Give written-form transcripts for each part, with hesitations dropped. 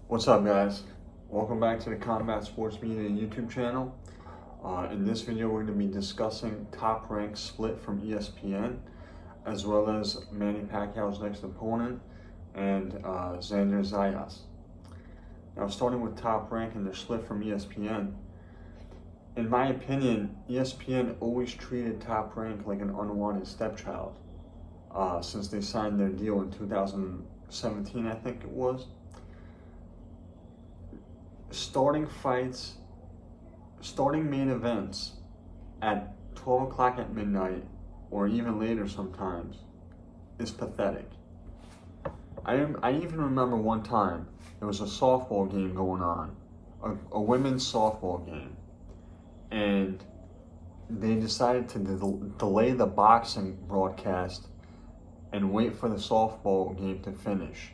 What's up, guys? Welcome back to the Combat Sports Media YouTube channel. In this video, we're going to be discussing Top Rank split from ESPN, as well as Manny Pacquiao's next opponent and Zander Zayas. Now, starting with Top Rank and their split from ESPN, in my opinion, ESPN always treated Top Rank like an unwanted stepchild since they signed their deal in 2017, I think it was. Starting main events at 12 o'clock at midnight, or even later sometimes, is pathetic. I even remember one time there was a softball game going on, a women's softball game, and they decided to delay the boxing broadcast and wait for the softball game to finish.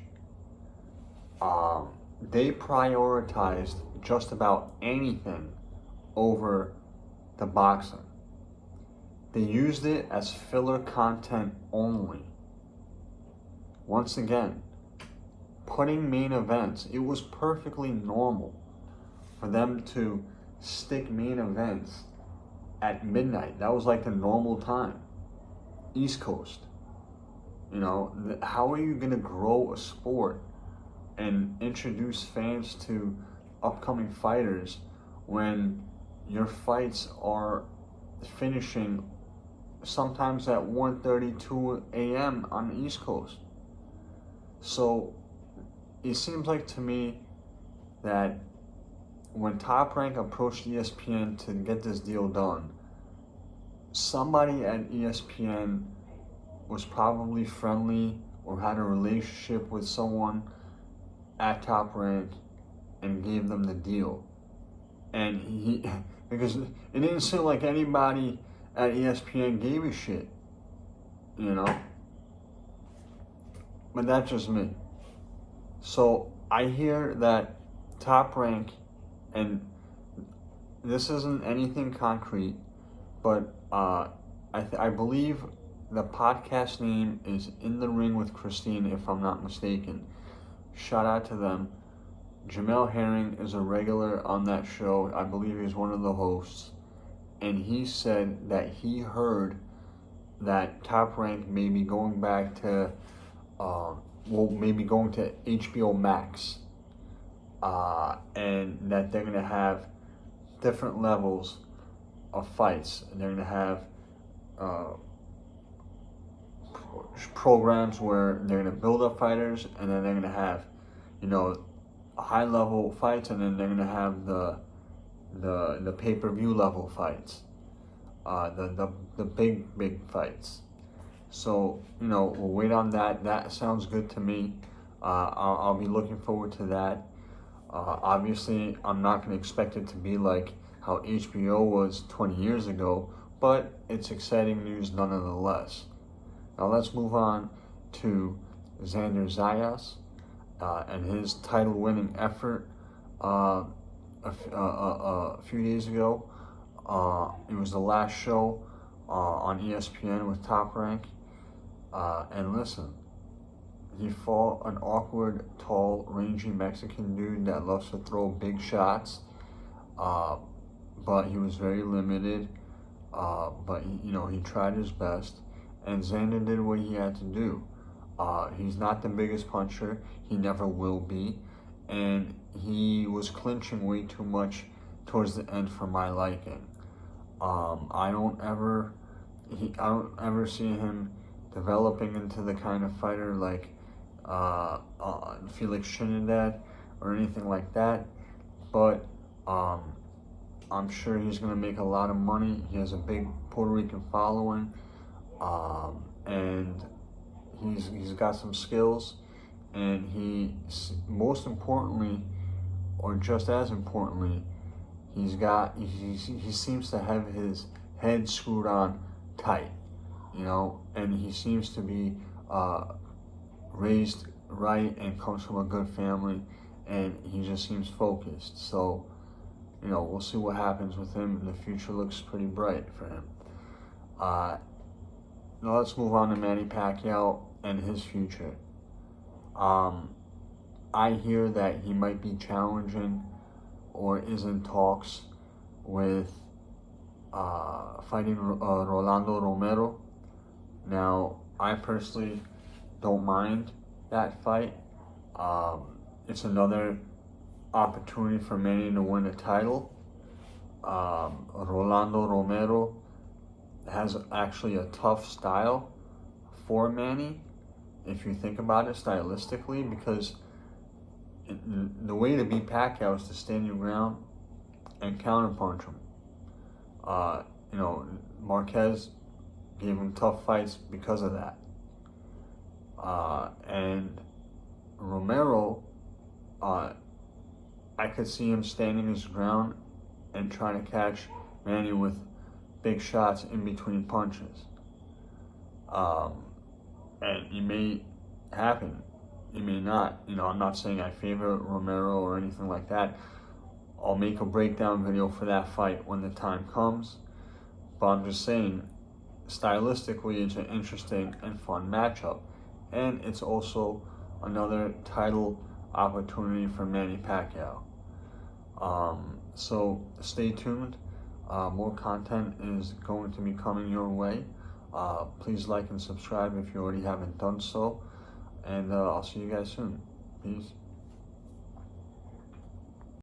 They prioritized just about anything over the boxing. They used it as filler content only. Once again, putting main events, it was perfectly normal for them to stick main events at midnight. That was like the normal time, East Coast. You know, how are you going to grow a sport and introduce fans to upcoming fighters when your fights are finishing sometimes at 1:32 a.m. on the East Coast? So it seems like to me that when Top Rank approached ESPN to get this deal done, somebody at ESPN was probably friendly or had a relationship with someone at Top Rank and gave them the deal. And because it didn't seem like anybody at ESPN gave a shit, you know? But that's just me. So I hear that Top Rank, and this isn't anything concrete, but I believe the podcast name is In the Ring with Christine, if I'm not mistaken. Shout out to them. Jamel Herring is a regular on that show. I believe he's one of the hosts. And he said that he heard that Top Rank may be going back to, maybe going to HBO Max. And that they're going to have different levels of fights. And they're going to have programs where they're going to build up fighters, and then they're going to have, you know, high level fights, and then they're going to have the pay-per-view level fights, the big fights. So, you know, we'll wait on that. That sounds good to me. I'll be looking forward to that. Obviously, I'm not going to expect it to be like how HBO was 20 years ago, but it's exciting news nonetheless. Now let's move on to Zander Zayas and his title-winning effort a few days ago. It was the last show on ESPN with Top Rank. And listen, he fought an awkward, tall, rangy Mexican dude that loves to throw big shots. But he was very limited. But he tried his best. And Zander did what he had to do. He's not the biggest puncher. He never will be. And he was clinching way too much towards the end for my liking. I don't ever see him developing into the kind of fighter like Felix Trinidad or anything like that. But I'm sure he's going to make a lot of money. He has a big Puerto Rican following. And he's got some skills, and he, most importantly, or just as importantly, he seems to have his head screwed on tight, you know, and he seems to be raised right and comes from a good family, and he just seems focused. So, you know, we'll see what happens with him. The future looks pretty bright for him. Now let's move on to Manny Pacquiao and his future. I hear that he might be challenging or is in talks with fighting Rolando Romero. Now, I personally don't mind that fight. It's another opportunity for Manny to win a title. Rolando Romero has actually a tough style for Manny, if you think about it stylistically, because the way to beat Pacquiao is to stand your ground and counterpunch him. Marquez gave him tough fights because of that. And Romero, I could see him standing his ground and trying to catch Manny with big shots in between punches. And it may happen, it may not. I'm not saying I favor Romero or anything like that. I'll make a breakdown video for that fight when the time comes. But I'm just saying, stylistically, it's an interesting and fun matchup. And it's also another title opportunity for Manny Pacquiao. So stay tuned. More content is going to be coming your way. Please like and subscribe if you already haven't done so. And I'll see you guys soon. Peace.